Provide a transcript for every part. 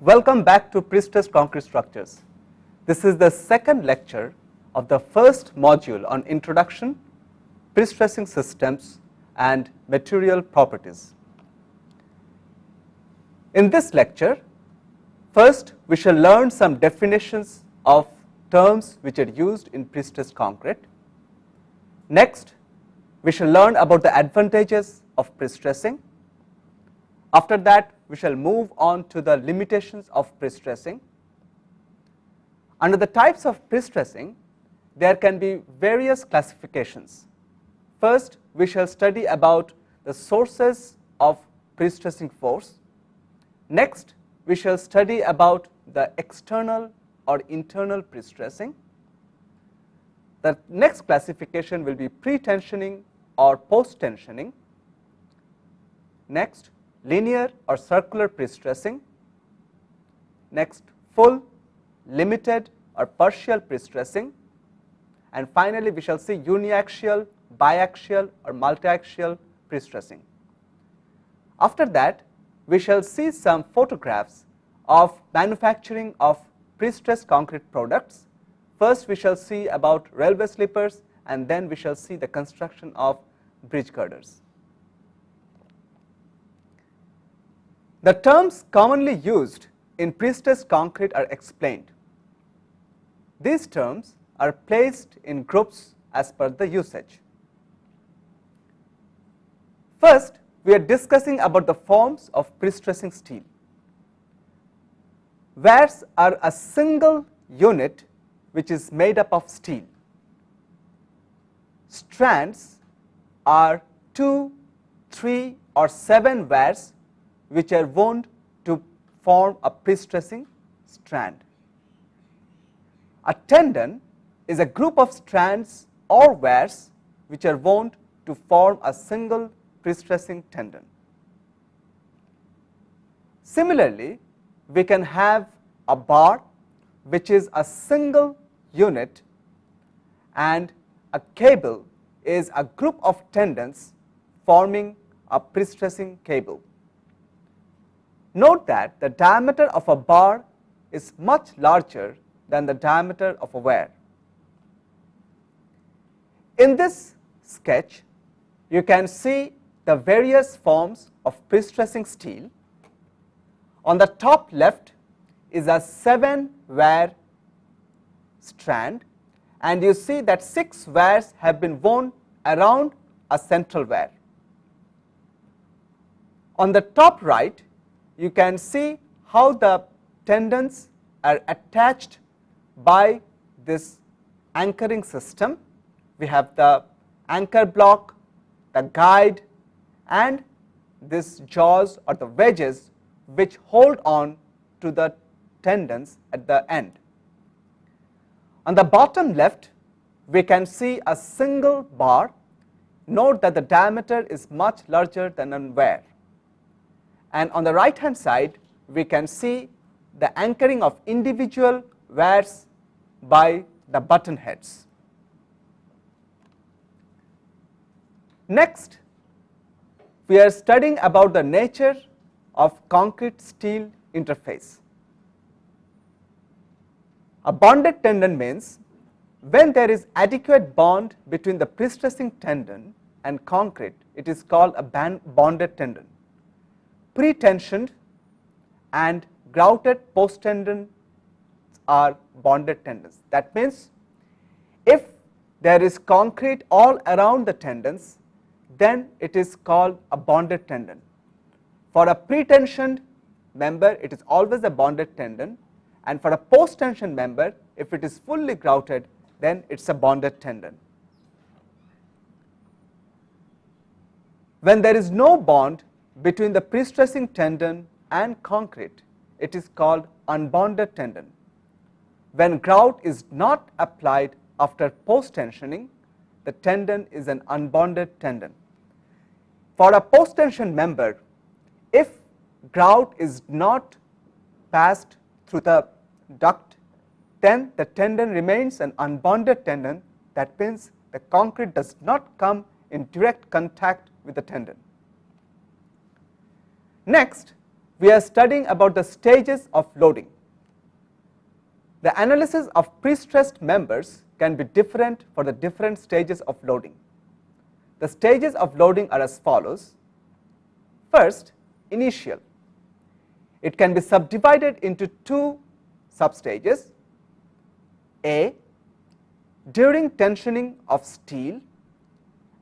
Welcome back to Prestressed Concrete Structures. This is the second lecture of the first module on Introduction, Prestressing Systems and Material Properties. In this lecture, first we shall learn some definitions of terms which are used in prestressed concrete. Next, we shall learn about the advantages of prestressing. After that, we shall move on to the limitations of prestressing. Under the types of prestressing, there can be various classifications. First, we shall study about the sources of prestressing force. Next, we shall study about the external or internal prestressing. The next classification will be pretensioning or posttensioning. Next, linear or circular prestressing. Next, full, limited or partial prestressing. And finally, we shall see uniaxial, biaxial or multiaxial prestressing. After that, we shall see some photographs of manufacturing of prestressed concrete products. First, we shall see about railway sleepers, and then we shall see the construction of bridge girders. The terms commonly used in prestressed concrete are explained. These terms are placed in groups as per the usage. First, we are discussing about the forms of prestressing steel. Wares are a single unit which is made up of steel. Strands are 2, 3 or 7 wares which are wound to form a prestressing strand. A tendon is a group of strands or wares which are wound to form a single prestressing tendon. Similarly, we can have a bar which is a single unit, and a cable is a group of tendons forming a prestressing cable. Note that the diameter of a bar is much larger than the diameter of a wire. In this sketch, you can see the various forms of prestressing steel. On the top left is a 7-wire strand, and you see that 6 wires have been wound around a central wire. On the top right, you can see how the tendons are attached by this anchoring system. We have the anchor block, the guide, and this jaws or the wedges which hold on to the tendons at the end. On the bottom left, we can see a single bar. Note that the diameter is much larger than a wire. And on the right hand side, we can see the anchoring of individual wires by the button heads. Next, we are studying about the nature of concrete steel interface. A bonded tendon means when there is adequate bond between the prestressing tendon and concrete, it is called a bonded tendon. Pretensioned and grouted post tendons are bonded tendons. That means if there is concrete all around the tendons, then it is called a bonded tendon. For a pretensioned member, it is always a bonded tendon, and for a post tension member, if it is fully grouted, then it is a bonded tendon. When there is no bond between the prestressing tendon and concrete, it is called unbonded tendon. When grout is not applied after post tensioning, the tendon is an unbonded tendon. For a post tension member, if grout is not passed through the duct, then the tendon remains an unbonded tendon. That means the concrete does not come in direct contact with the tendon. Next, we are studying about the stages of loading. The analysis of prestressed members can be different for the different stages of loading. The stages of loading are as follows. First, initial. It can be subdivided into two substages. A, during tensioning of steel,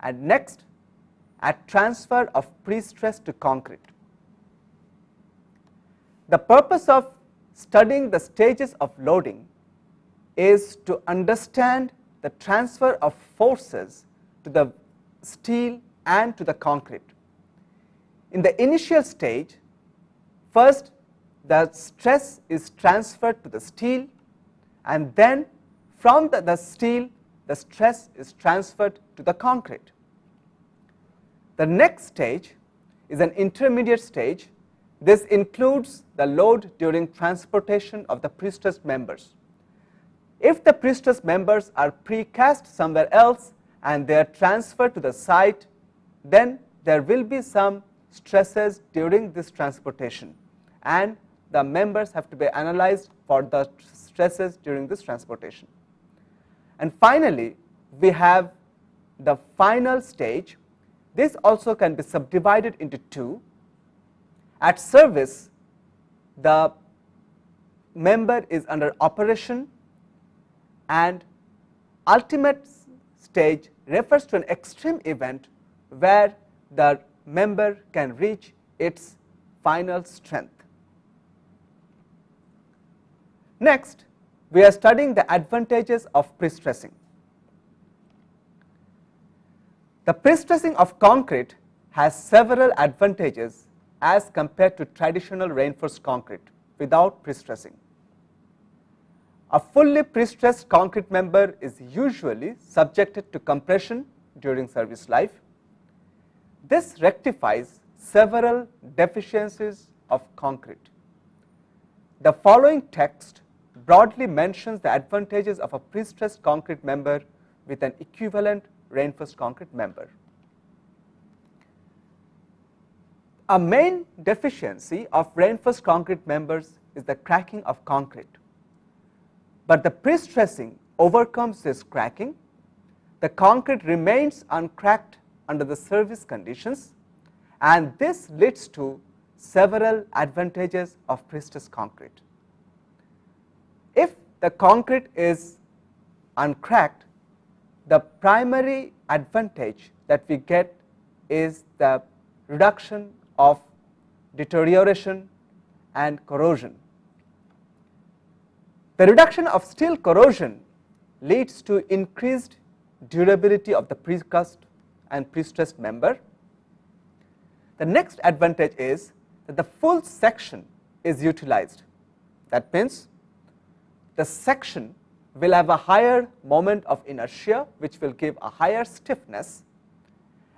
and next at transfer of prestress to concrete. The purpose of studying the stages of loading is to understand the transfer of forces to the steel and to the concrete. In the initial stage, first the stress is transferred to the steel, and then from the steel the stress is transferred to the concrete. The next stage is an intermediate stage. This includes the load during transportation of the prestressed members. If the prestressed members are precast somewhere else and they are transferred to the site, then there will be some stresses during this transportation, and the members have to be analyzed for the stresses during this transportation. And finally, we have the final stage. This also can be subdivided into two. At service, the member is under operation, and ultimate stage refers to an extreme event where the member can reach its final strength. Next, we are studying the advantages of prestressing. The prestressing of concrete has several advantages as compared to traditional reinforced concrete without prestressing. A fully prestressed concrete member is usually subjected to compression during service life. This rectifies several deficiencies of concrete. The following text broadly mentions the advantages of a prestressed concrete member with an equivalent reinforced concrete member. A main deficiency of reinforced concrete members is the cracking of concrete. But the prestressing overcomes this cracking. The concrete remains uncracked under the service conditions, and this leads to several advantages of prestressed concrete. If the concrete is uncracked, the primary advantage that we get is the reduction of deterioration and corrosion. The reduction of steel corrosion leads to increased durability of the precast and prestressed member. The next advantage is that the full section is utilized. That means the section will have a higher moment of inertia, which will give a higher stiffness,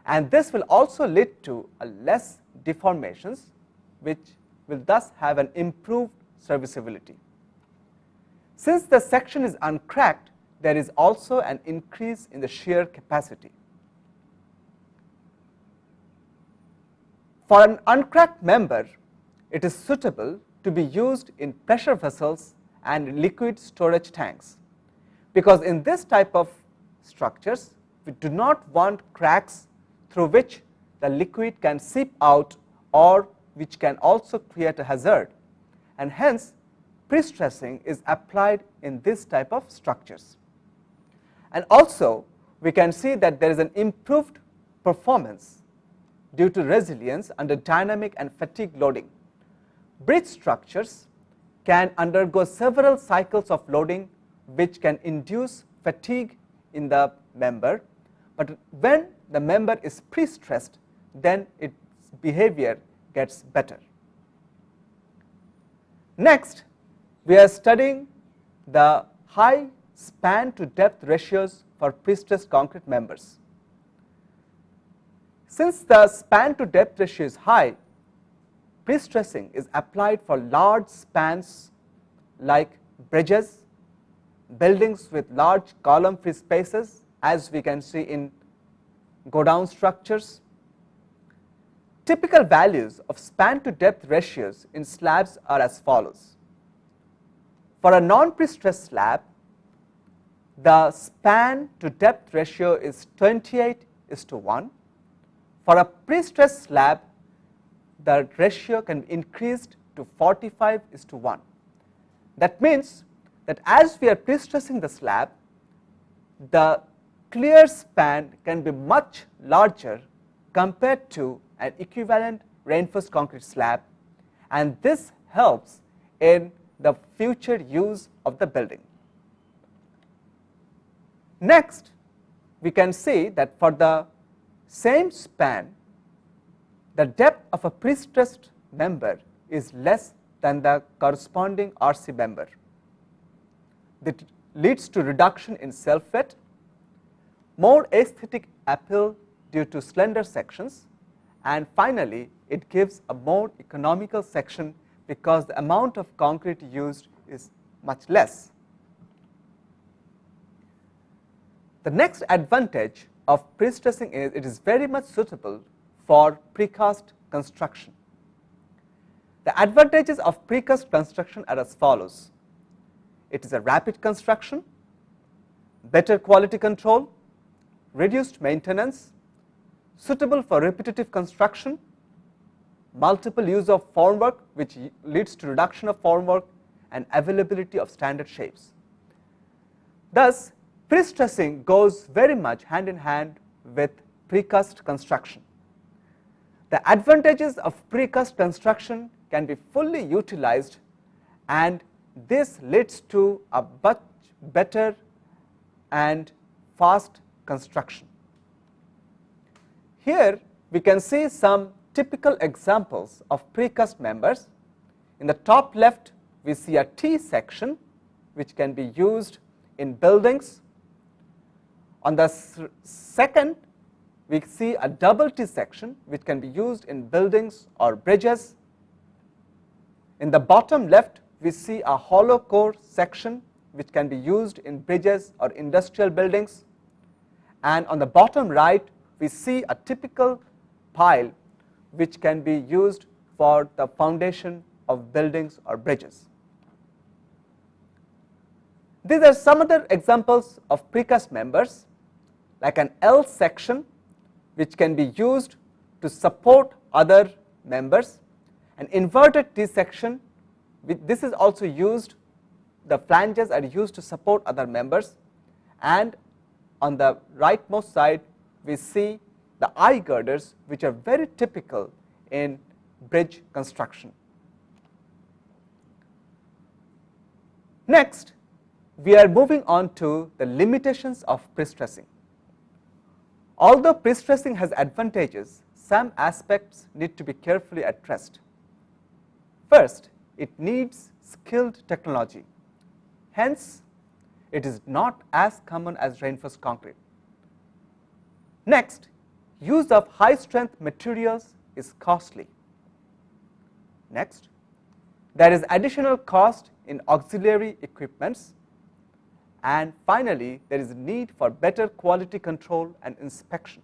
and this will also lead to a less deformations, which will thus have an improved serviceability. Since the section is uncracked, there is also an increase in the shear capacity. For an uncracked member, it is suitable to be used in pressure vessels and liquid storage tanks, because in this type of structures we do not want cracks through which the liquid can seep out or which can also create a hazard, and hence prestressing is applied in this type of structures. And also we can see that there is an improved performance due to resilience under dynamic and fatigue loading. Bridge structures can undergo several cycles of loading which can induce fatigue in the member, but when the member is prestressed, then its behavior gets better. Next, we are studying the high span to depth ratios for prestressed concrete members. Since the span to depth ratio is high, prestressing is applied for large spans like bridges, buildings with large column free spaces, as we can see in go down structures, typical values of span to depth ratios in slabs are as follows. For a non-prestressed slab, the span to depth ratio is 28:1. For a prestressed slab, the ratio can be increased to 45:1. That means that as we are prestressing the slab, the clear span can be much larger compared to an equivalent reinforced concrete slab, and this helps in the future use of the building. Next, we can see that for the same span, the depth of a prestressed member is less than the corresponding RC member. That leads to reduction in self-weight, more aesthetic appeal due to slender sections, and finally, it gives a more economical section because the amount of concrete used is much less. The next advantage of prestressing is it is very much suitable for precast construction. The advantages of precast construction are as follows. It is a rapid construction, better quality control, reduced maintenance, suitable for repetitive construction, multiple use of formwork which leads to reduction of formwork, and availability of standard shapes. Thus, prestressing goes very much hand in hand with precast construction. The advantages of precast construction can be fully utilized, and this leads to a much better and fast construction. Here we can see some typical examples of precast members. In the top left, we see a T section which can be used in buildings. On the second, we see a double T section which can be used in buildings or bridges. In the bottom left, we see a hollow core section which can be used in bridges or industrial buildings. And on the bottom right, we see a typical pile which can be used for the foundation of buildings or bridges. These are some other examples of precast members, like an L section which can be used to support other members, an inverted T section, this is also used, the flanges are used to support other members, and on the rightmost side we see the I girders which are very typical in bridge construction. Next, we are moving on to the limitations of prestressing. Although prestressing has advantages, some aspects need to be carefully addressed. First, it needs skilled technology. Hence, it is not as common as reinforced concrete. Next, use of high strength materials is costly. Next, there is additional cost in auxiliary equipments. And finally, there is a need for better quality control and inspection.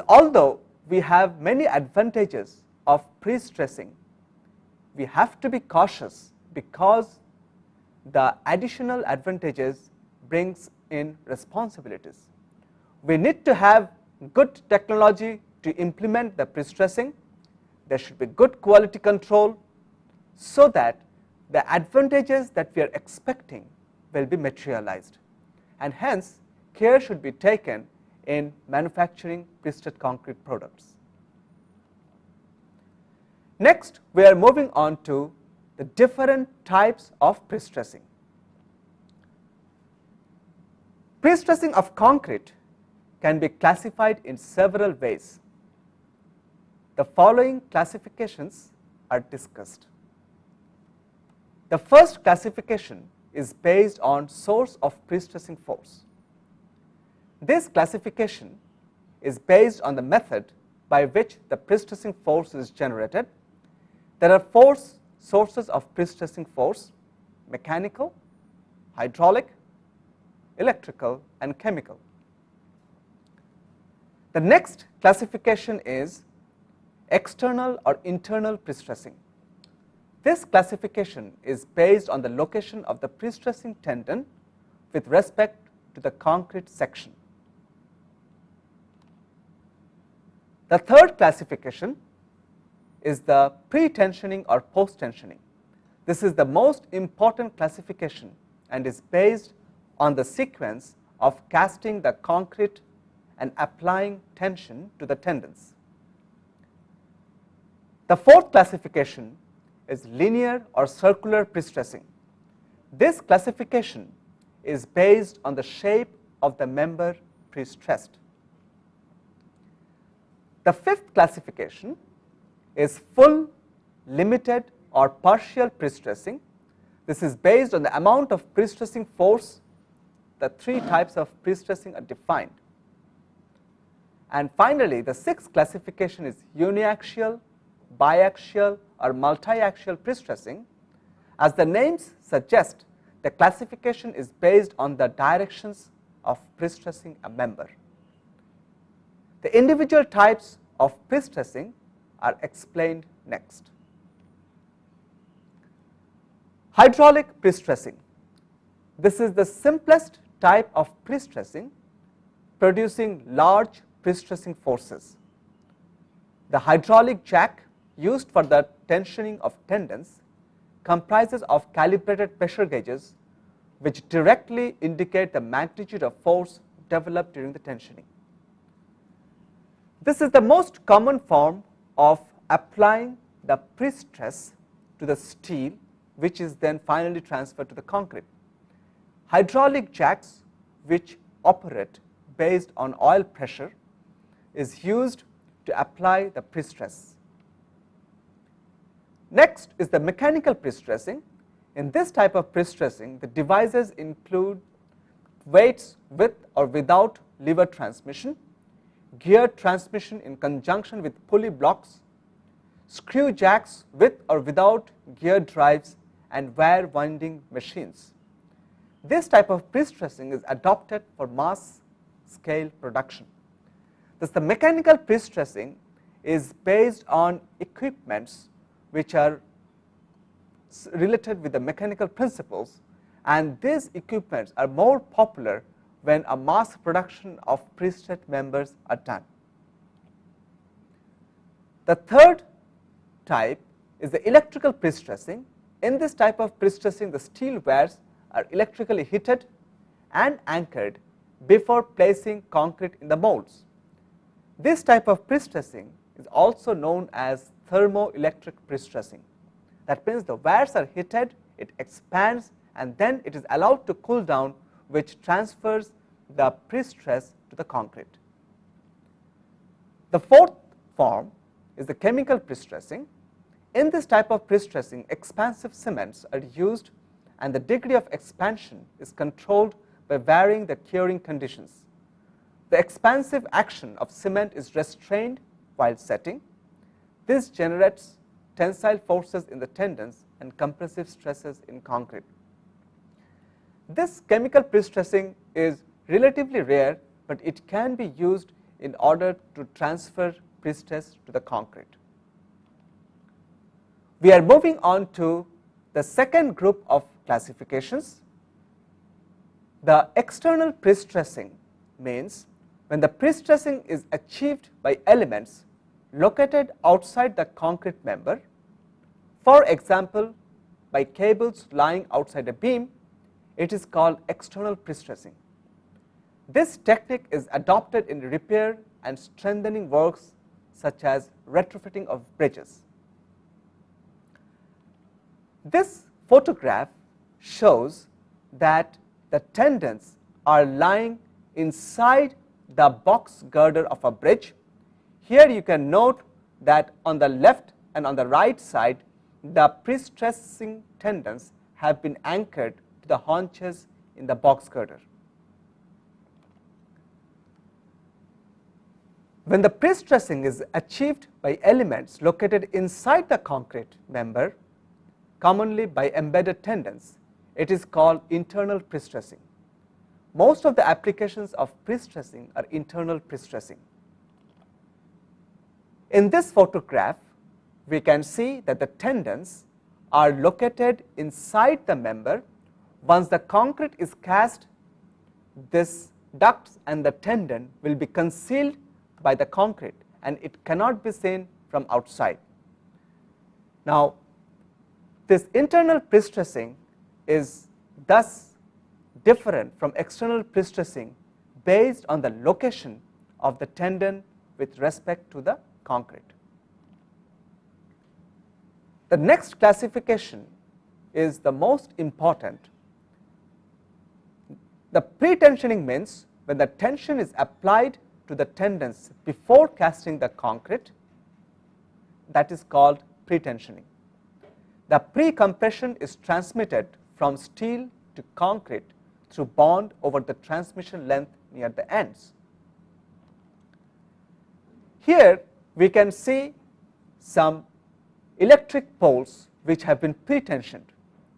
Although we have many advantages of prestressing, we have to be cautious because the additional advantages brings in responsibilities. We need to have good technology to implement the prestressing. There should be good quality control so that the advantages that we are expecting will be materialized, and hence care should be taken in manufacturing prestressed concrete products. Next, we are moving on to the different types of prestressing. Prestressing of concrete can be classified in several ways. The following classifications are discussed. The first classification is based on source of prestressing force. This classification is based on the method by which the prestressing force is generated. There are four sources of prestressing force: mechanical, hydraulic, electrical, and chemical. The next classification is external or internal prestressing. This classification is based on the location of the prestressing tendon with respect to the concrete section. The third classification is the pretensioning or posttensioning. This is the most important classification and is based on the sequence of casting the concrete and applying tension to the tendons. The fourth classification is linear or circular prestressing. This classification is based on the shape of the member prestressed. The fifth classification is full, limited, or partial prestressing. This is based on the amount of prestressing force. The three types of prestressing are defined. And finally, the sixth classification is uniaxial, biaxial, or multiaxial prestressing. As the names suggest, the classification is based on the directions of prestressing a member. The individual types of prestressing are explained next. Hydraulic prestressing. This is the simplest type of prestressing, producing large prestressing forces. The hydraulic jack used for the tensioning of tendons comprises of calibrated pressure gauges which directly indicate the magnitude of force developed during the tensioning. This is the most common form of applying the prestress to the steel, which is then finally transferred to the concrete. Hydraulic jacks, which operate based on oil pressure, is used to apply the prestress. Next is the mechanical prestressing. In this type of prestressing, the devices include weights with or without lever transmission, geared transmission in conjunction with pulley blocks, screw jacks with or without gear drives, and wire winding machines. This type of prestressing is adopted for mass scale production. Thus, the mechanical prestressing is based on equipments which are related with the mechanical principles, and these equipments are more popular when a mass production of prestressed members are done. The third type is the electrical prestressing. In this type of prestressing, the steel wires are electrically heated and anchored before placing concrete in the molds. This type of prestressing is also known as thermoelectric prestressing. That means the wires are heated, it expands, and then it is allowed to cool down, which transfers the prestress to the concrete. The fourth form is the chemical prestressing. In this type of prestressing, expansive cements are used, and the degree of expansion is controlled by varying the curing conditions. The expansive action of cement is restrained while setting. This generates tensile forces in the tendons and compressive stresses in concrete. This chemical prestressing is relatively rare, but it can be used in order to transfer prestress to the concrete. We are moving on to the second group of classifications. The external prestressing means when the prestressing is achieved by elements located outside the concrete member, for example, by cables lying outside a beam, it is called external prestressing. This technique is adopted in repair and strengthening works such as retrofitting of bridges. This photograph shows that the tendons are lying inside the box girder of a bridge. Here you can note that on the left and on the right side, the prestressing tendons have been anchored to the haunches in the box girder. When the prestressing is achieved by elements located inside the concrete member, commonly by embedded tendons, it is called internal prestressing. Most of the applications of prestressing are internal prestressing. In this photograph, we can see that the tendons are located inside the member. Once the concrete is cast, this ducts and the tendon will be concealed by the concrete and it cannot be seen from outside. Now, this internal prestressing is thus different from external prestressing based on the location of the tendon with respect to the concrete. The next classification is the most important. The pretensioning means when the tension is applied to the tendons before casting the concrete, that is called pretensioning. The pre-compression is transmitted from steel to concrete through bond over the transmission length near the ends. Here we can see some electric poles which have been pretensioned.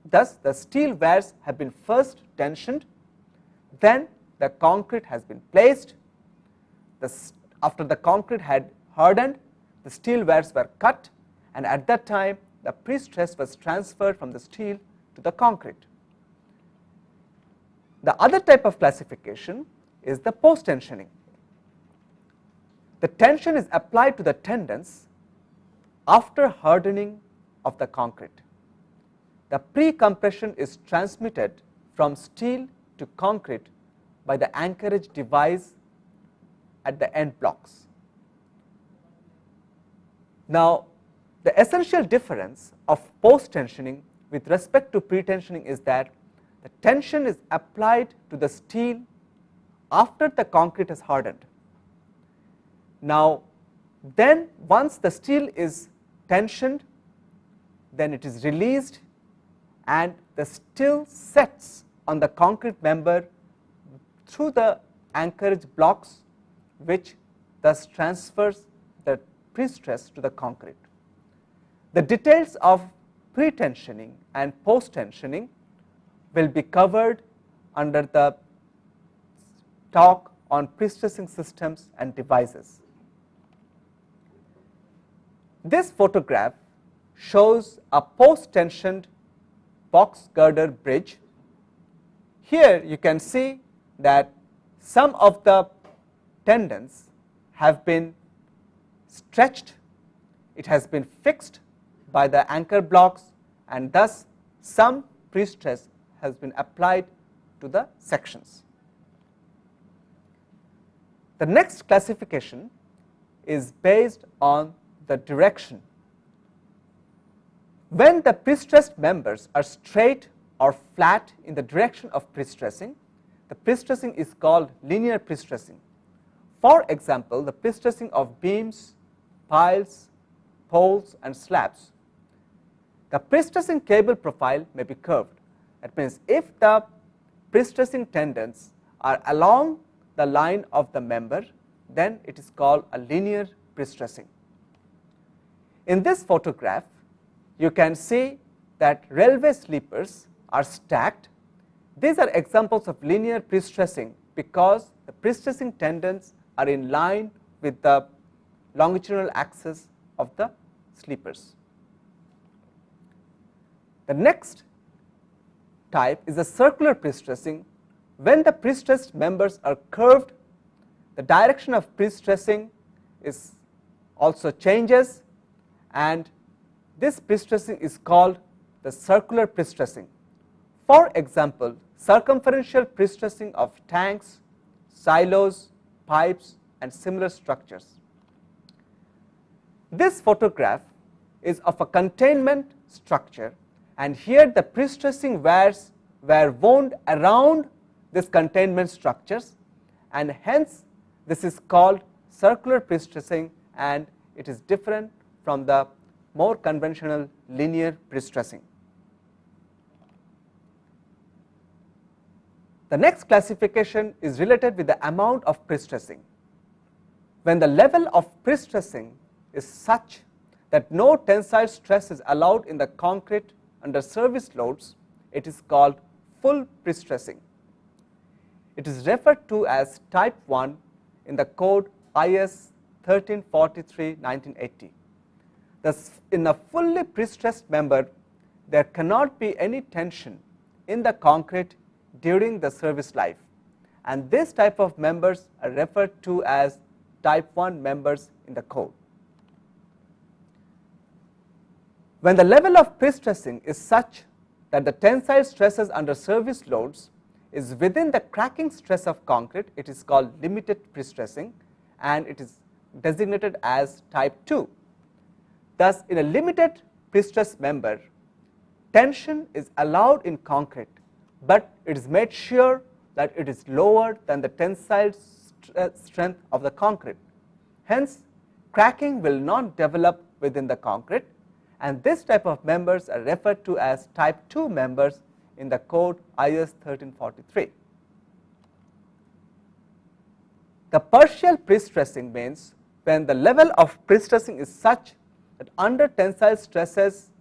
Thus, the steel wires have been first tensioned, then the concrete has been placed. After the concrete had hardened, the steel wires were cut, and at that time the prestress was transferred from the steel to the concrete. The other type of classification is the post-tensioning. The tension is applied to the tendons after hardening of the concrete. The pre-compression is transmitted from steel to concrete by the anchorage device at the end blocks. Now, the essential difference of post-tensioning with respect to pretensioning is that the tension is applied to the steel after the concrete has hardened. Now, then once the steel is tensioned, then it is released and the steel sets on the concrete member through the anchorage blocks, which thus transfers the prestress to the concrete. The details of pretensioning and post-tensioning will be covered under the talk on prestressing systems and devices. This photograph shows a post-tensioned box girder bridge. Here you can see that some of the tendons have been stretched, it has been fixed by the anchor blocks, and thus some prestress has been applied to the sections. The next classification is based on the direction. When the prestressed members are straight or flat in the direction of prestressing, the prestressing is called linear prestressing. For example, the prestressing of beams, piles, poles and slabs. The prestressing cable profile may be curved. That means if the prestressing tendons are along the line of the member, then it is called a linear prestressing. In this photograph, you can see that railway sleepers are stacked. These are examples of linear prestressing because the prestressing tendons are in line with the longitudinal axis of the sleepers. The next type is a circular prestressing. When the prestressed members are curved, the direction of prestressing is also changes, and this prestressing is called the circular prestressing. For example, circumferential prestressing of tanks, silos, pipes and similar structures. This photograph is of a containment structure, and here the prestressing wires were wound around this containment structures, and hence this is called circular prestressing, and it is different from the more conventional linear prestressing. The next classification is related with the amount of prestressing. When the level of prestressing is such that no tensile stress is allowed in the concrete under service loads, it is called full prestressing. It is referred to as type 1 in the code IS 1343-1980. Thus, in a fully prestressed member, there cannot be any tension in the concrete during the service life, and this type of members are referred to as type 1 members in the code. When the level of prestressing is such that the tensile stresses under service loads is within the cracking stress of concrete, it is called limited prestressing, and it is designated as type 2. Thus, in a limited prestressed member, tension is allowed in concrete, but it is made sure that it is lower than the tensile strength of the concrete. Hence, cracking will not develop within the concrete, and this type of members are referred to as type 2 members in the code IS 1343. The partial prestressing means when the level of prestressing is such that under tensile stresses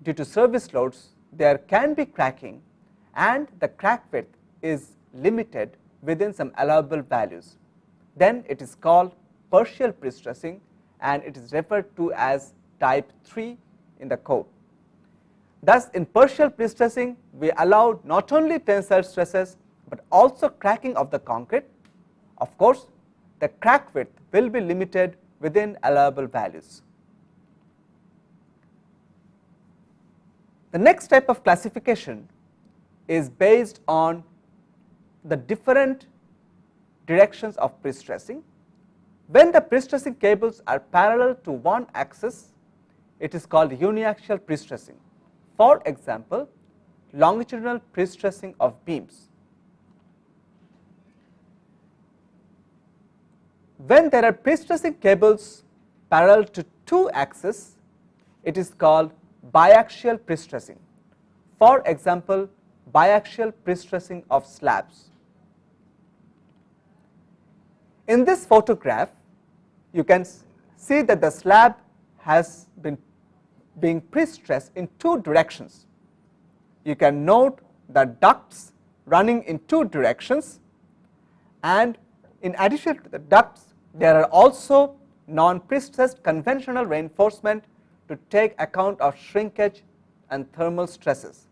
due to service loads there can be cracking, and the crack width is limited within some allowable values. Then it is called partial prestressing, and it is referred to as type 3 in the code. Thus, in partial prestressing, we allow not only tensile stresses but also cracking of the concrete. Of course, the crack width will be limited within allowable values. The next type of classification is based on the different directions of prestressing. When the prestressing cables are parallel to one axis, it is called uniaxial prestressing. For example, longitudinal prestressing of beams. When there are prestressing cables parallel to two axes, it is called biaxial prestressing. For example, biaxial prestressing of slabs. In this photograph, you can see that the slab has been being prestressed in two directions. You can note the ducts running in two directions, and in addition to the ducts, there are also non-prestressed conventional reinforcement to take account of shrinkage and thermal stresses.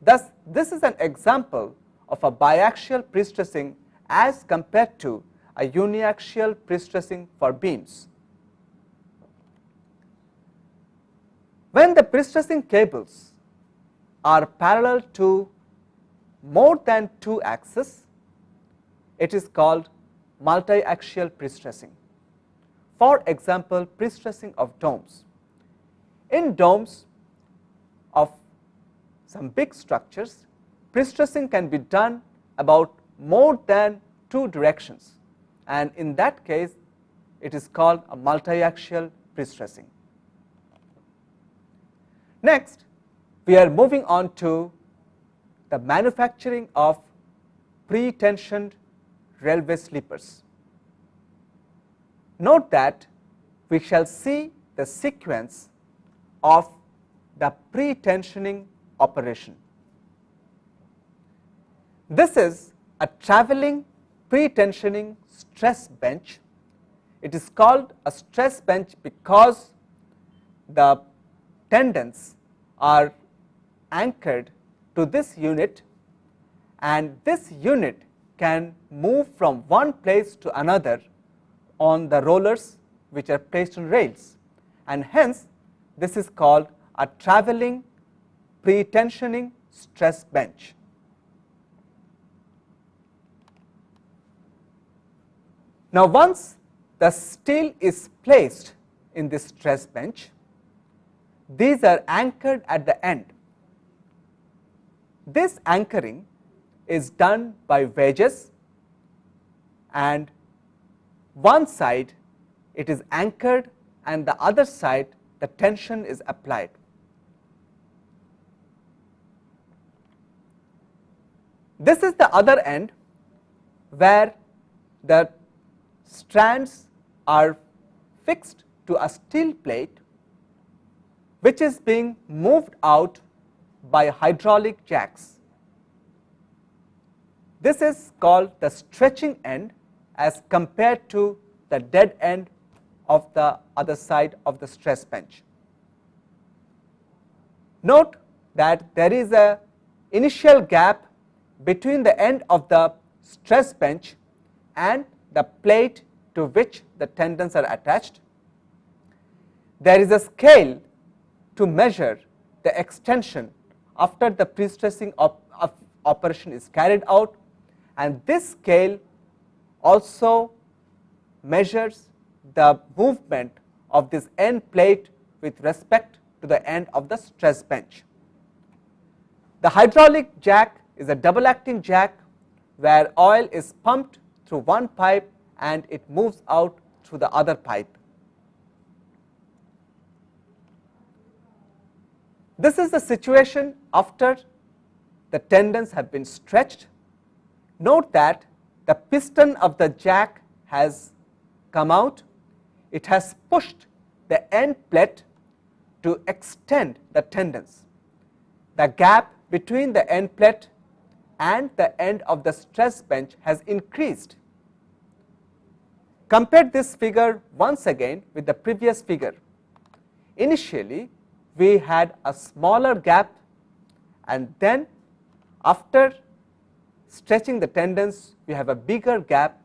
Thus, this is an example of a biaxial prestressing as compared to a uniaxial prestressing for beams. When the prestressing cables are parallel to more than two axes, it is called multiaxial prestressing. For example, prestressing of domes. In domes of some big structures, prestressing can be done about more than two directions, and in that case it is called a multiaxial prestressing. Next, we are moving on to the manufacturing of pre-tensioned railway sleepers. Note that we shall see the sequence of the pre-tensioning operation. This is a travelling pre-tensioning stress bench. It is called a stress bench because the tendons are anchored to this unit, and this unit can move from one place to another on the rollers which are placed on rails, and hence this is called a travelling pre-tensioning stress bench. Now, once the steel is placed in this stress bench, these are anchored at the end. This anchoring is done by wedges, and one side it is anchored and the other side the tension is applied. This is the other end where the strands are fixed to a steel plate which is being moved out by hydraulic jacks. This is called the stretching end as compared to the dead end of the other side of the stress bench. Note that there is a initial gap between the end of the stress bench and the plate to which the tendons are attached. There is a scale to measure the extension after the prestressing operation is carried out, and this scale also measures the movement of this end plate with respect to the end of the stress bench. The hydraulic jack is a double acting jack where oil is pumped through one pipe and it moves out through the other pipe. This is the situation after the tendons have been stretched. Note that the piston of the jack has come out. It has pushed the end plate to extend the tendons. The gap between the end plate and the end of the stress bench has increased. Compare this figure once again with the previous figure. Initially, we had a smaller gap, and then after stretching the tendons, we have a bigger gap,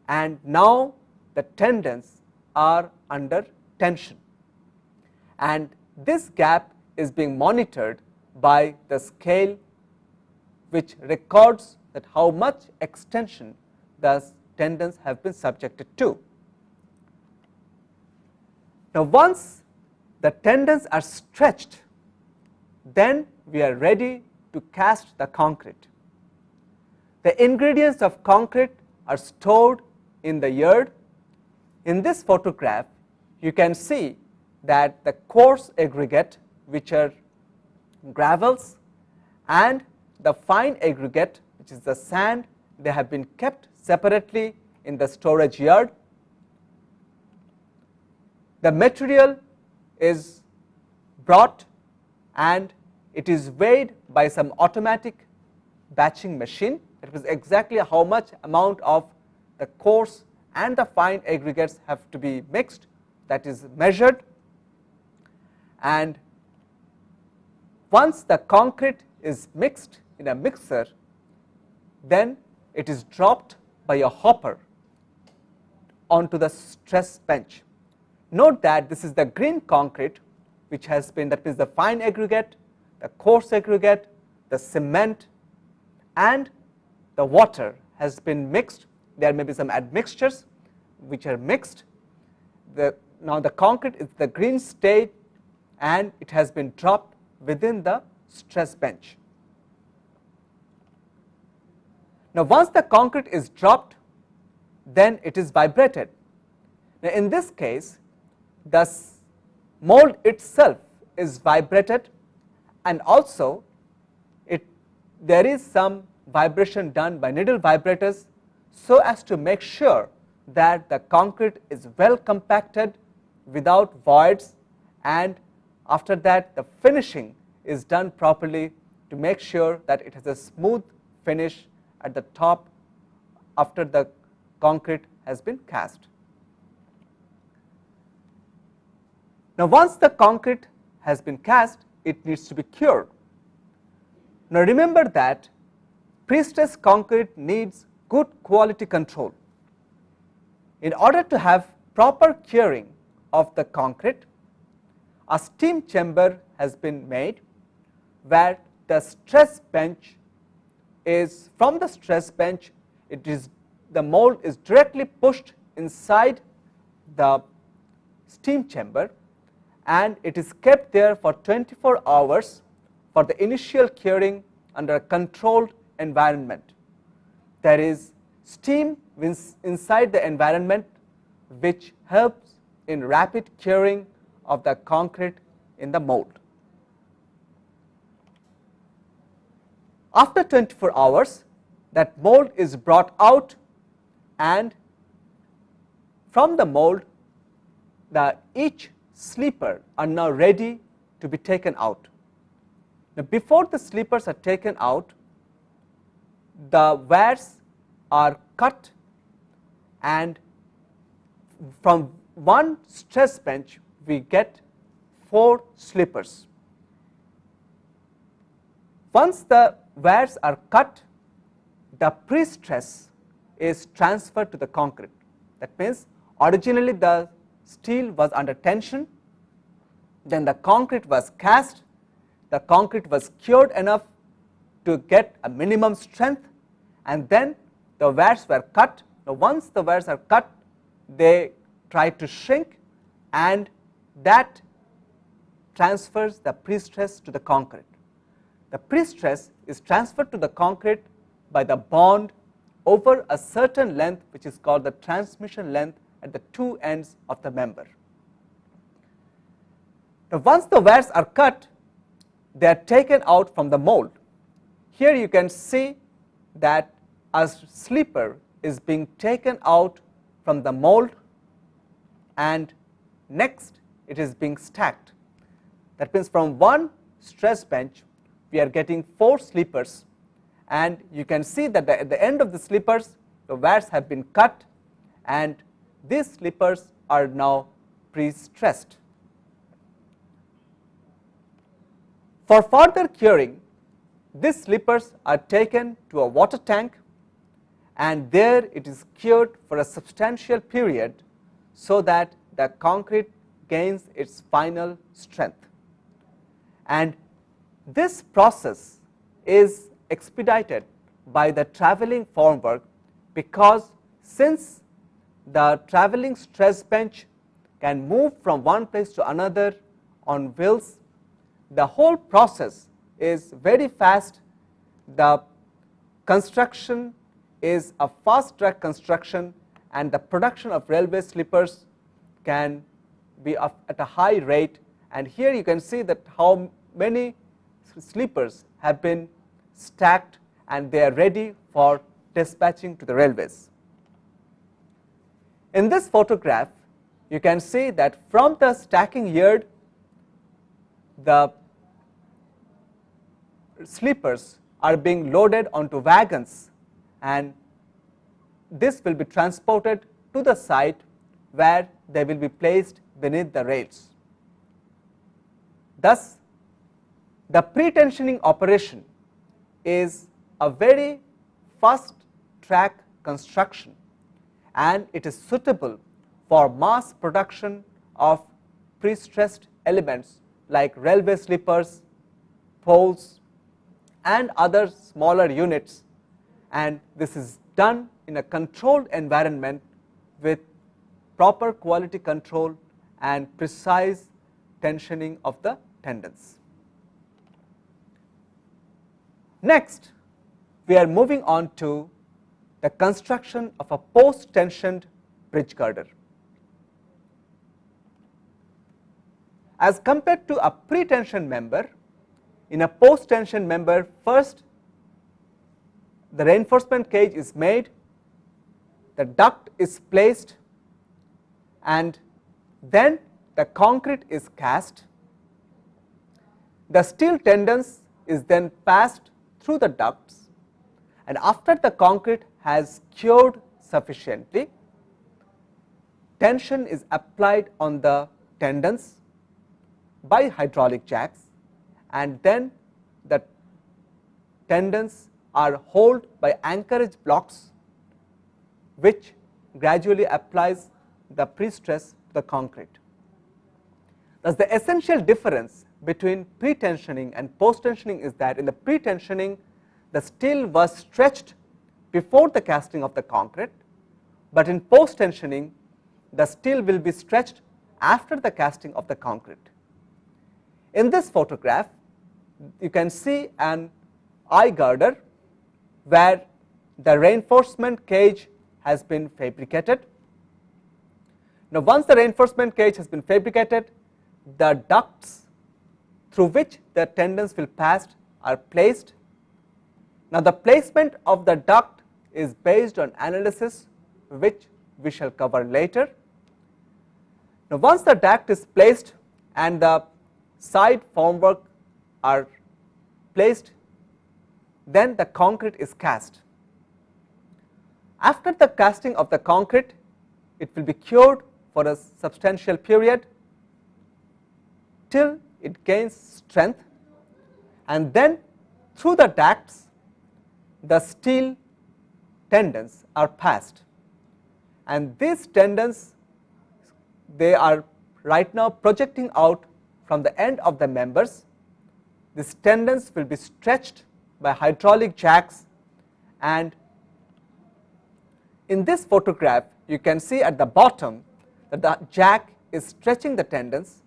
and now the tendons are under tension. And this gap is being monitored by the scale which records that how much extension the tendons have been subjected to. Now, once the tendons are stretched, then we are ready to cast the concrete. The ingredients of concrete are stored in the yard. In this photograph, you can see that the coarse aggregate, which are gravels, and the fine aggregate, which is the sand, they have been kept separately in the storage yard. The material is brought and it is weighed by some automatic batching machine. It is exactly how much amount of the coarse and the fine aggregates have to be mixed, that is measured, and once the concrete is mixed in a mixer, then it is dropped by a hopper onto the stress bench. Note that this is the green concrete which has been, that is the fine aggregate, the coarse aggregate, the cement, and the water has been mixed. There may be some admixtures which are mixed. Now the concrete is the green state and it has been dropped within the stress bench. Now once the concrete is dropped, then it is vibrated. Now in this case, the mold itself is vibrated, and also there is some vibration done by needle vibrators so as to make sure that the concrete is well compacted without voids, and after that the finishing is done properly to make sure that it has a smooth finish at the top after the concrete has been cast. Now once the concrete has been cast, it needs to be cured. Now remember that prestressed concrete needs good quality control. In order to have proper curing of the concrete, a steam chamber has been made where the stress bench is, from the stress bench, the mold is directly pushed inside the steam chamber, and it is kept there for 24 hours for the initial curing under a controlled environment. There is steam inside the environment which helps in rapid curing of the concrete in the mold. After 24 hours, that mold is brought out, and from the mold, each sleeper are now ready to be taken out. Now before the sleepers are taken out, the wares are cut and from one stress bench we get 4 sleepers. Once the wires are cut, the pre-stress is transferred to the concrete. That means originally the steel was under tension, then the concrete was cast, the concrete was cured enough to get a minimum strength, and then the wires were cut. Now once the wires are cut, they try to shrink, and that transfers the pre-stress to the concrete. The pre-stress is transferred to the concrete by the bond over a certain length, which is called the transmission length at the 2 ends of the member. Now once the wires are cut, they are taken out from the mold. Here you can see that a sleeper is being taken out from the mold, and next it is being stacked. That means from one stress bench we are getting 4 sleepers, and you can see that at the end of the sleepers the wires have been cut, and these sleepers are now pre-stressed. For further curing, these sleepers are taken to a water tank, and there it is cured for a substantial period so that the concrete gains its final strength. And this process is expedited by the travelling formwork, because since the travelling stress bench can move from one place to another on wheels, the whole process is very fast. The construction is a fast track construction, and the production of railway sleepers can be at a high rate. And here you can see that how many sleepers have been stacked, and they are ready for dispatching to the railways. In this photograph you can see that from the stacking yard the sleepers are being loaded onto wagons, and this will be transported to the site where they will be placed beneath the rails. Thus, the pretensioning operation is a very fast track construction, and it is suitable for mass production of pre-stressed elements like railway sleepers, poles, and other smaller units, and this is done in a controlled environment with proper quality control and precise tensioning of the tendons. Next, we are moving on to the construction of a post-tensioned bridge girder. As compared to a pre-tension member, in a post-tension member, first the reinforcement cage is made, the duct is placed, and then the concrete is cast. The steel tendons is then passed through the ducts, and after the concrete has cured sufficiently, tension is applied on the tendons by hydraulic jacks, and then the tendons are held by anchorage blocks, which gradually applies the pre-stress to the concrete. Thus, the essential difference between pretensioning and post-tensioning is that in the pretensioning the steel was stretched before the casting of the concrete, but in post-tensioning the steel will be stretched after the casting of the concrete. In this photograph you can see an eye girder where the reinforcement cage has been fabricated. Now once the reinforcement cage has been fabricated, the ducts through which the tendons will pass are placed. Now the placement of the duct is based on analysis, which we shall cover later. Now once the duct is placed and the side formwork are placed, then the concrete is cast. After the casting of the concrete, it will be cured for a substantial period till it gains strength, and then through the ducts the steel tendons are passed, and these tendons, they are right now projecting out from the end of the members. These tendons will be stretched by hydraulic jacks, and in this photograph you can see at the bottom that the jack is stretching the tendons,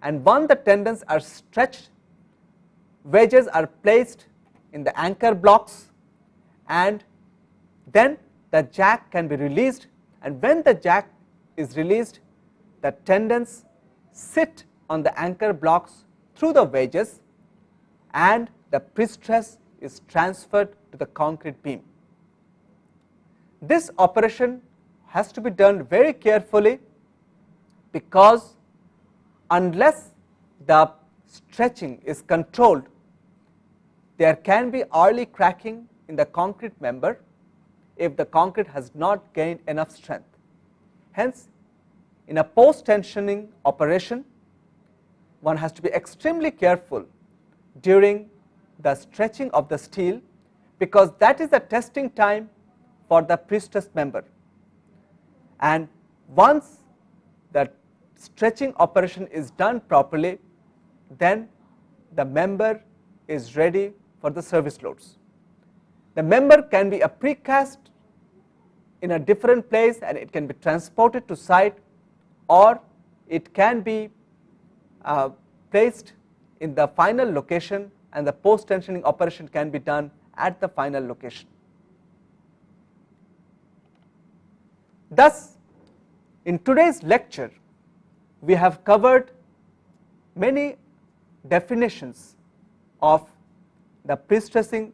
and once the tendons are stretched, wedges are placed in the anchor blocks, and then the jack can be released, and when the jack is released, the tendons sit on the anchor blocks through the wedges, and the prestress is transferred to the concrete beam. This operation has to be done very carefully, because unless the stretching is controlled, there can be early cracking in the concrete member if the concrete has not gained enough strength. Hence, in a post-tensioning operation, one has to be extremely careful during the stretching of the steel, because that is the testing time for the prestressed member. And once the stretching operation is done properly, then the member is ready for the service loads. The member can be a precast in a different place, and it can be transported to site, or it can be placed in the final location, and the post-tensioning operation can be done at the final location. Thus, in today's lecture, we have covered many definitions of the prestressing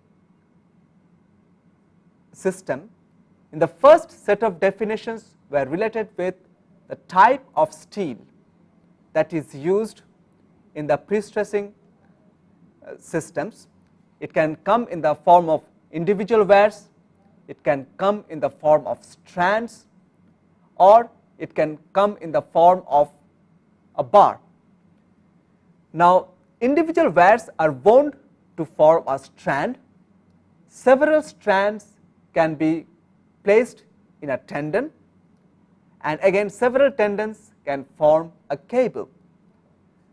system. In the first set of definitions were related with the type of steel that is used in the prestressing systems. It can come in the form of individual wears, it can come in the form of strands, or it can come in the form of a bar. Now, individual wears are wound to form a strand. Several strands can be placed in a tendon, and again several tendons can form a cable.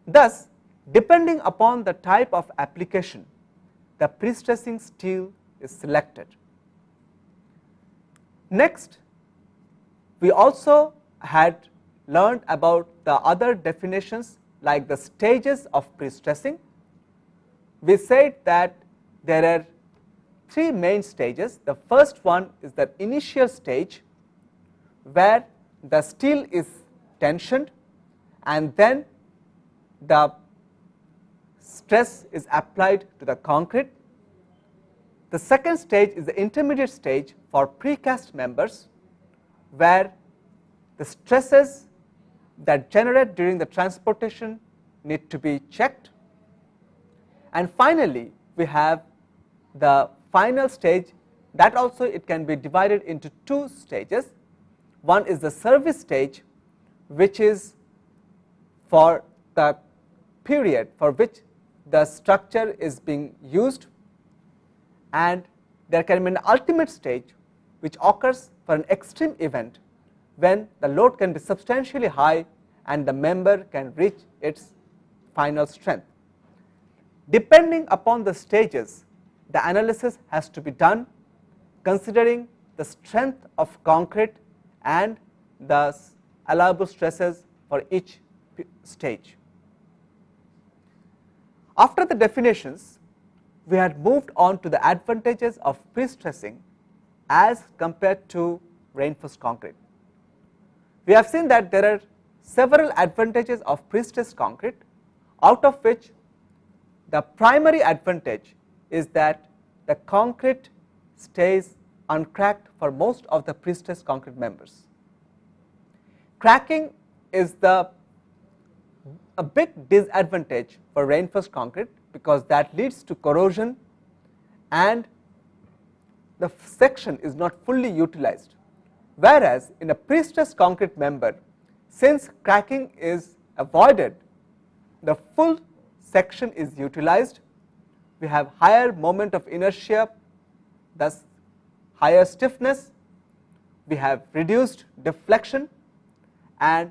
Thus, depending upon the type of application, the prestressing steel is selected. Next, we also had learned about the other definitions, like the stages of prestressing. We said that there are three main stages. The first one is the initial stage, where the steel is tensioned and then the stress is applied to the concrete. The second stage is the intermediate stage for precast members, where the stresses that generate during the transportation need to be checked. And finally, we have the final stage, that also it can be divided into two stages. One is the service stage, which is for the period for which the structure is being used, and there can be an ultimate stage which occurs for an extreme event when the load can be substantially high and the member can reach its final strength. Depending upon the stages, the analysis has to be done considering the strength of concrete and the allowable stresses for each stage. After the definitions, we had moved on to the advantages of prestressing as compared to reinforced concrete. We have seen that there are several advantages of prestressed concrete, out of which the primary advantage is that the concrete stays uncracked for most of the prestressed concrete members. Cracking is a big disadvantage for reinforced concrete, because that leads to corrosion and the section is not fully utilized. Whereas in a prestressed concrete member, since cracking is avoided, the full section is utilized. We have higher moment of inertia, thus higher stiffness. We have reduced deflection, and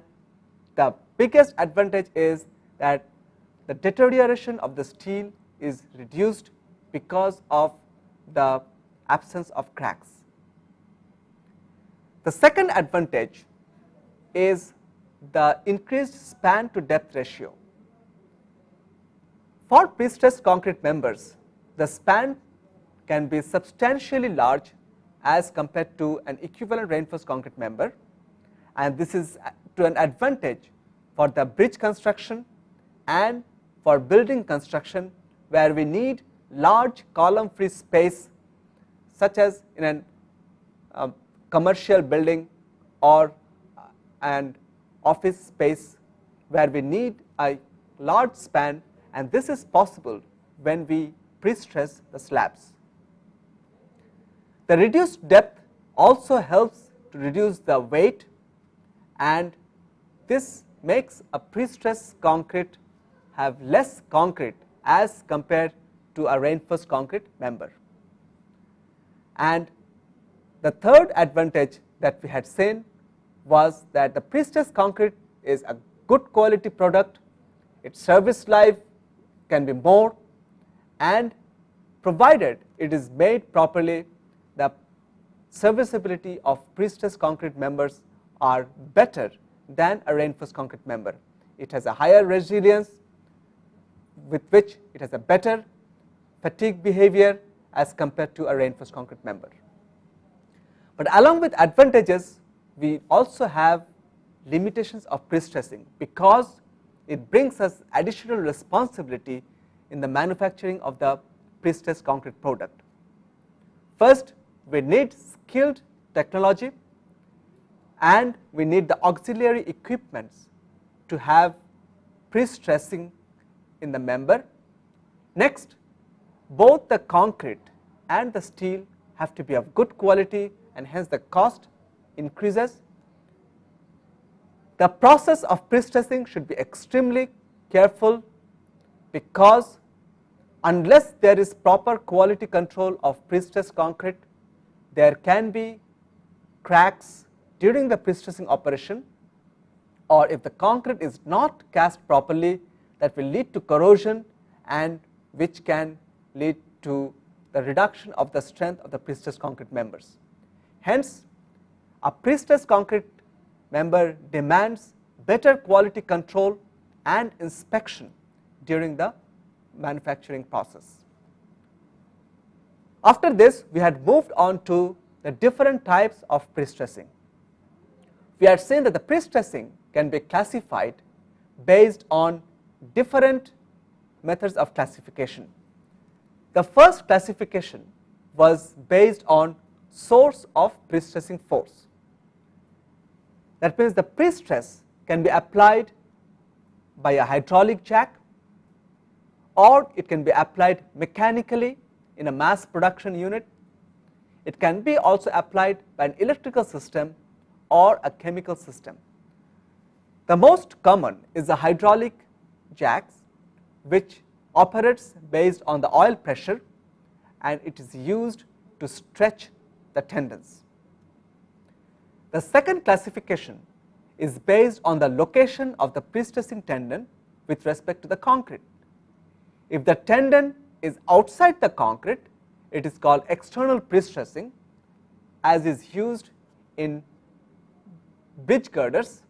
the biggest advantage is that the deterioration of the steel is reduced because of the absence of cracks. The second advantage is the increased span to depth ratio. For prestressed concrete members, the span can be substantially large as compared to an equivalent reinforced concrete member, and this is to an advantage for the bridge construction and for building construction, where we need large column free space, such as in a commercial building or an office space, where we need a large span, and this is possible when we pre-stress the slabs. The reduced depth also helps to reduce the weight, and this makes a pre-stressed concrete have less concrete as compared to a reinforced concrete member. And the third advantage that we had seen was that the prestressed concrete is a good quality product, its service life can be more, and provided it is made properly, the serviceability of prestressed concrete members are better than a reinforced concrete member. It has a higher resilience, with which it has a better fatigue behavior as compared to a reinforced concrete member. But along with advantages, we also have limitations of prestressing, because it brings us additional responsibility in the manufacturing of the prestressed concrete product. First, we need skilled technology, and we need the auxiliary equipments to have prestressing in the member. Next, both the concrete and the steel have to be of good quality, and hence the cost increases. The process of prestressing should be extremely careful, because unless there is proper quality control of prestressed concrete, there can be cracks during the prestressing operation, or if the concrete is not cast properly, that will lead to corrosion, and which can lead to the reduction of the strength of the prestressed concrete members. Hence, a prestressed concrete member demands better quality control and inspection during the manufacturing process. After this, we had moved on to the different types of prestressing. We had seen that the prestressing can be classified based on different methods of classification. The first classification was based on source of prestressing force. That means the prestress can be applied by a hydraulic jack, or it can be applied mechanically in a mass production unit. It can be also applied by an electrical system or a chemical system. The most common is the hydraulic jacks, which operates based on the oil pressure, and it is used to stretch the tendons. The second classification is based on the location of the prestressing tendon with respect to the concrete. If the tendon is outside the concrete, it is called external prestressing, as is used in bridge girders.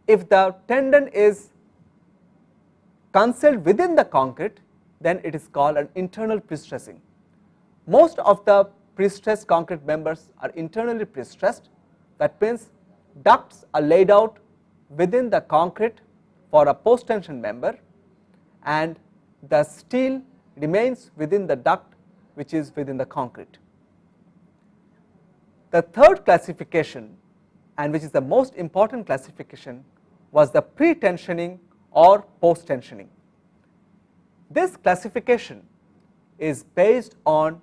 If the tendon is concealed within the concrete, then it is called an internal prestressing. Most of the prestressed concrete members are internally prestressed. That means ducts are laid out within the concrete for a post-tension member, and the steel remains within the duct which is within the concrete. The third classification, and which is the most important classification, was the pretensioning or post-tensioning. This classification is based on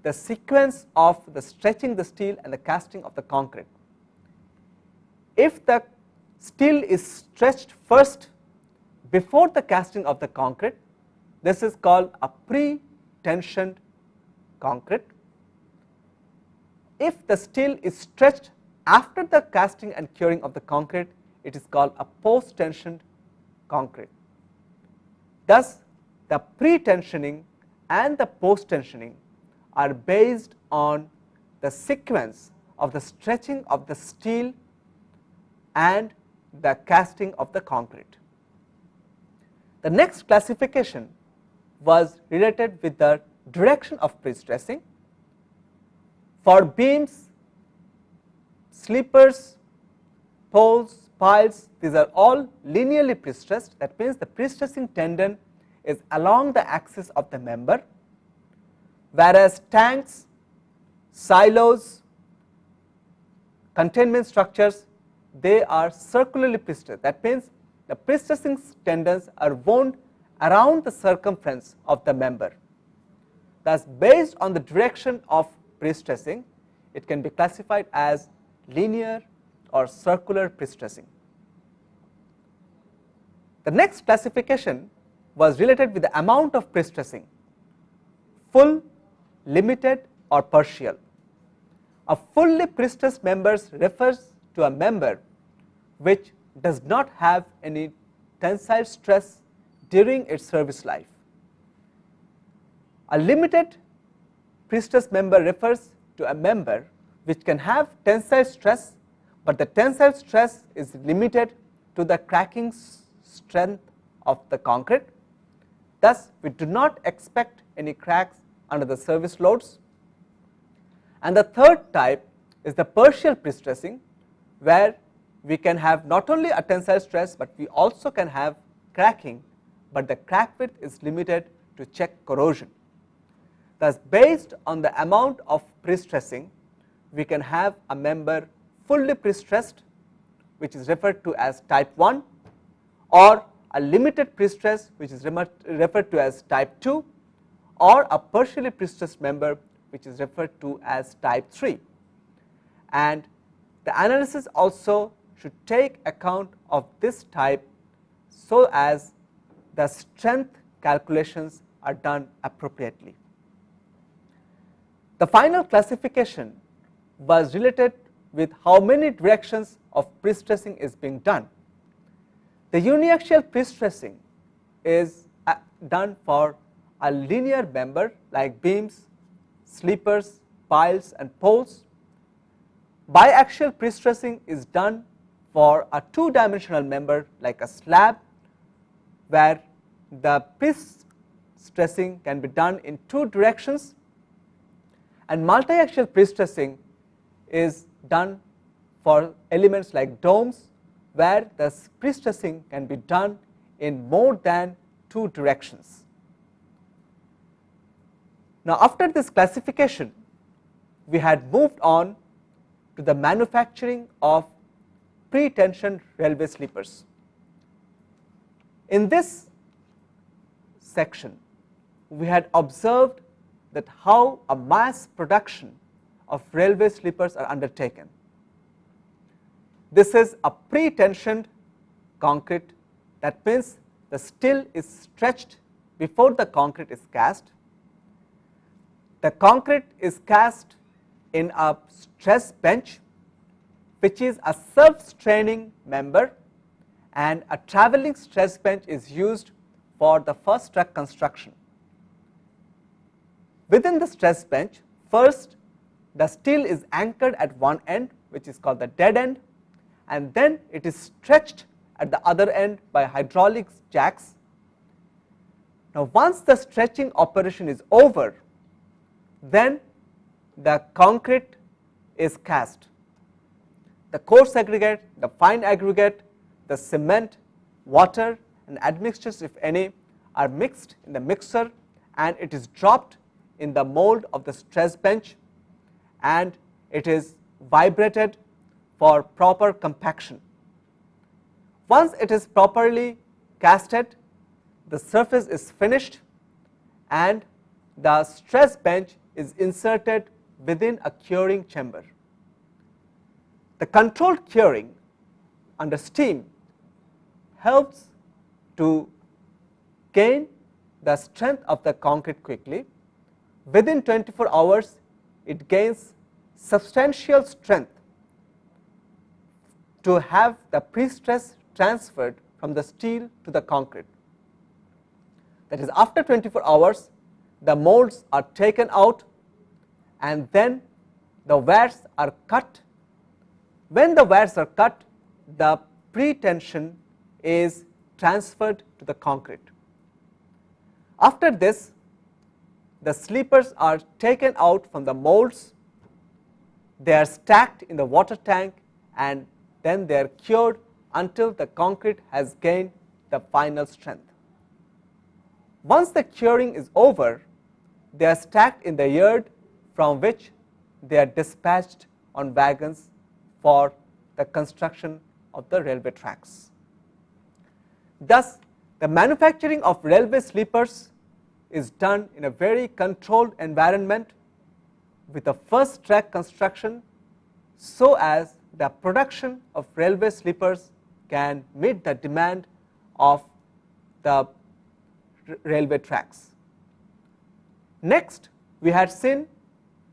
the sequence of the stretching the steel and the casting of the concrete. If the steel is stretched first before the casting of the concrete. This is called a pre-tensioned concrete. If the steel is stretched after the casting and curing of the concrete, it is called a post-tensioned concrete. Thus, the pre-tensioning and the post-tensioning are based on the sequence of the stretching of the steel and the casting of the concrete. The next classification was related with the direction of prestressing. For beams, sleepers, poles, piles, these are all linearly prestressed. That means the prestressing tendon is along the axis of the member, whereas tanks, silos, containment structures, they are circularly prestressed. That means the prestressing tendons are wound around the circumference of the member. Thus, based on the direction of prestressing, it can be classified as linear or circular prestressing. The next classification was related with the amount of prestressing, full, limited or partial. A fully prestressed member refers to a member which does not have any tensile stress during its service life. A limited prestressed member refers to a member which can have tensile stress, but the tensile stress is limited to the cracking strength of the concrete. Thus, we do not expect any cracks under the service loads. And the third type is the partial prestressing, where we can have not only a tensile stress, but we also can have cracking, but the crack width is limited to check corrosion. Thus, based on the amount of prestressing, we can have a member fully prestressed, which is referred to as type 1, or a limited prestress, which is referred to as type 2, or a partially prestressed member, which is referred to as type 3. And the analysis also should take account of this type so as the strength calculations are done appropriately. The final classification was related with how many directions of prestressing is being done. The uniaxial prestressing is done for a linear member like beams, sleepers, piles and poles. Biaxial prestressing is done for a two-dimensional member like a slab, where the prestressing can be done in two directions, and multiaxial prestressing is done for elements like domes, where the prestressing can be done in more than two directions. Now, after this classification, we had moved on to the manufacturing of pre-tensioned railway sleepers. In this section, we had observed that how a mass production of railway sleepers are undertaken. This is a pre-tensioned concrete. That means the steel is stretched before the concrete is cast. The concrete is cast in a stress bench, which is a self-straining member, and a travelling stress bench is used for the first truck construction. Within the stress bench, first the steel is anchored at one end, which is called the dead end, and then it is stretched at the other end by hydraulic jacks. Now, once the stretching operation is over, then the concrete is cast. The coarse aggregate, the fine aggregate, the cement, water and admixtures, if any, are mixed in the mixer, and it is dropped in the mold of the stress bench, and it is vibrated for proper compaction. Once it is properly casted, the surface is finished and the stress bench is inserted within a curing chamber. The controlled curing under steam helps to gain the strength of the concrete quickly. Within 24 hours, it gains substantial strength to have the pre-stress transferred from the steel to the concrete. That is, after 24 hours, the molds are taken out and then the wires are cut. When the wires are cut, the pretension is transferred to the concrete. After this, the sleepers are taken out from the molds, they are stacked in the water tank, and then they are cured until the concrete has gained the final strength. Once the curing is over, they are stacked in the yard from which they are dispatched on wagons for the construction of the railway tracks. Thus, the manufacturing of railway sleepers is done in a very controlled environment with a first track construction, so as the production of railway sleepers can meet the demand of the railway tracks. Next, we had seen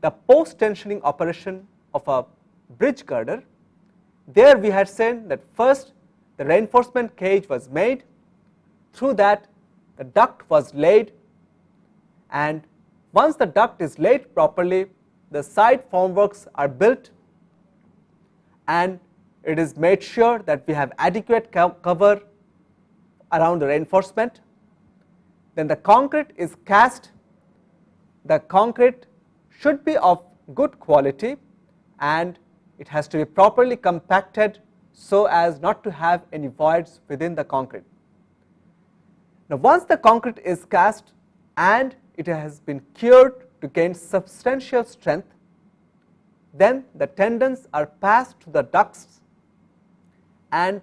the post-tensioning operation of a bridge girder. There we had seen that first the reinforcement cage was made, through that the duct was laid, and once the duct is laid properly, the side formworks are built and it is made sure that we have adequate cover around the reinforcement. Then the concrete is cast. The concrete should be of good quality and it has to be properly compacted so as not to have any voids within the concrete. Now, once the concrete is cast and it has been cured to gain substantial strength, then the tendons are passed to the ducts, and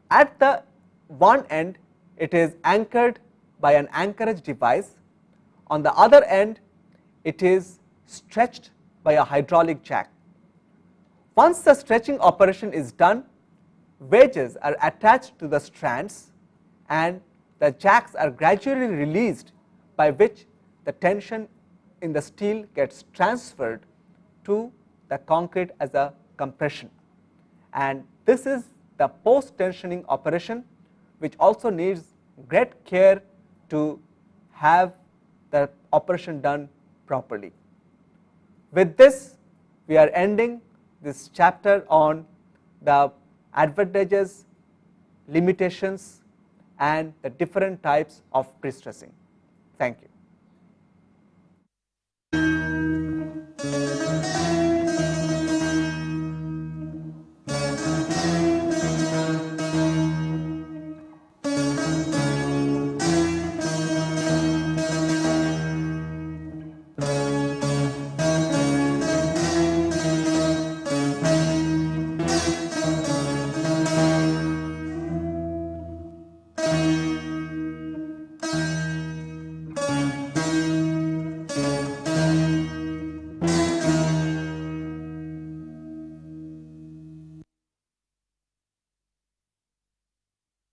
at the one end it is anchored by an anchorage device, on the other end it is stretched by a hydraulic jack. Once the stretching operation is done, wedges are attached to the strands and the jacks are gradually released, by which the tension in the steel gets transferred to the concrete as a compression. And this is the post-tensioning operation, which also needs great care to have the operation done properly. With this, we are ending this chapter on the advantages, limitations, and the different types of prestressing. Thank you.